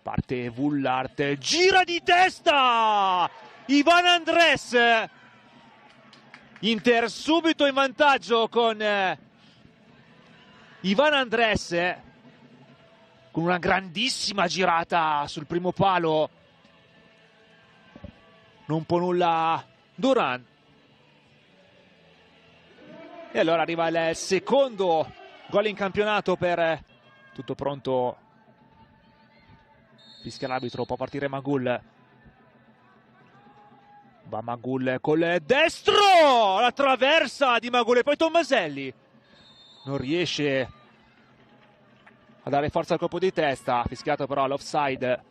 Parte Vullart, gira di testa Ivan Andres. Inter subito in vantaggio con Ivan Andres, con una grandissima girata sul primo palo. Non può nulla Duran. E allora arriva il secondo gol in campionato per tutto pronto. Fischia l'arbitro, può partire Magul. Va Magul col destro, la traversa di Magul e poi Tomaselli non riesce a dare forza al colpo di testa. Fischiato però l'offside.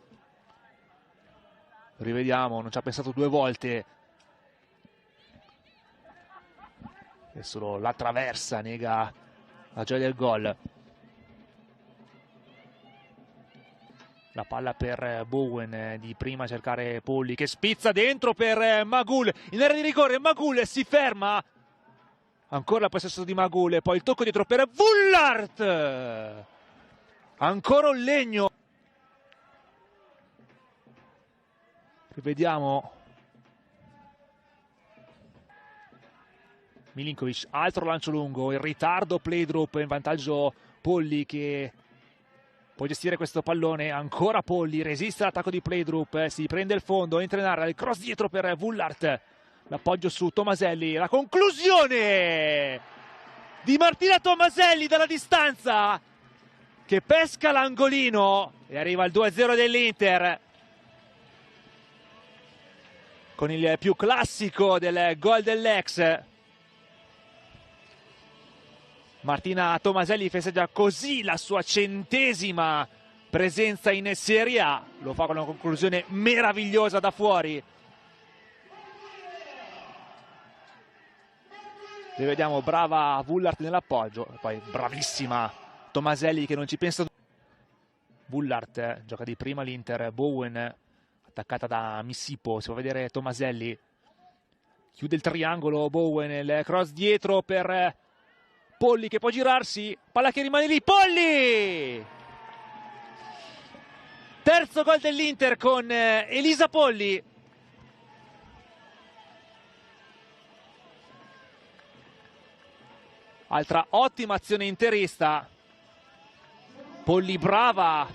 Rivediamo, non ci ha pensato due volte. E solo la traversa nega la gioia del gol. La palla per Bowen, di prima a cercare Polli che spizza dentro per Magul. In area di rigore Magul si ferma. Ancora il possesso di Magul e poi il tocco dietro per Vullart. Ancora un legno. Rivediamo. Milinkovic, altro lancio lungo, in ritardo Plejdrup, in vantaggio Polli che può gestire questo pallone. Ancora Polli, resiste all'attacco di Plejdrup, si prende il fondo, entra in area, il cross dietro per Vullart, l'appoggio su Tomaselli, la conclusione di Martina Tomaselli dalla distanza che pesca l'angolino e arriva al 2-0 dell'Inter con il più classico del gol dell'ex. Martina Tomaselli festeggia così la sua 100ª presenza in Serie A. Lo fa con una conclusione meravigliosa da fuori. Rivediamo, brava Vullart nell'appoggio. Poi bravissima Tomaselli che non ci pensa. Vullart gioca di prima l'Inter. Bowen attaccata da Missipo. Si può vedere Tomaselli. Chiude il triangolo Bowen. Il cross dietro per Polli che può girarsi, palla che rimane lì, Polli! Terzo gol dell'Inter con Elisa Polli. Altra ottima azione interista. Polli brava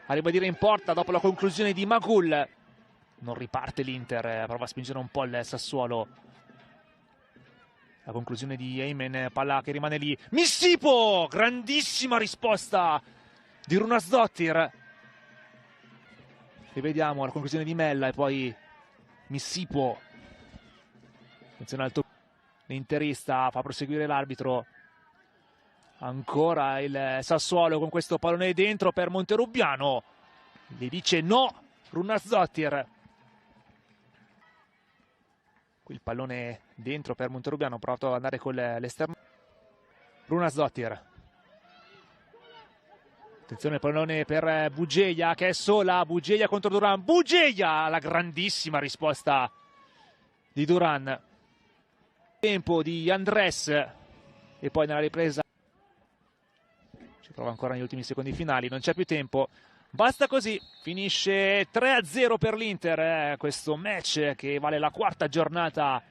a ribadire in porta dopo la conclusione di Magul. Non riparte l'Inter, prova a spingere un po' il Sassuolo. La conclusione di Eymen, palla che rimane lì. Missipo! Grandissima risposta di Runasdottir. Rivediamo la conclusione di Mella e poi Missipo. Attenzione al tocco. L'interista fa proseguire l'arbitro. Ancora il Sassuolo con questo pallone dentro per Monterubbiano. Gli dice no Runasdottir. Qui il pallone dentro per Monterubbiano, provato ad andare con l'esterno. Runasdottir. Attenzione, il pallone per Bugeia che è sola. Bugeia contro Duran. Bugeia! La grandissima risposta di Duran. Tempo di Andres. E poi nella ripresa ci prova ancora negli ultimi secondi finali. Non c'è più tempo. Basta così, finisce 3-0 per l'Inter, questo match che vale la quarta giornata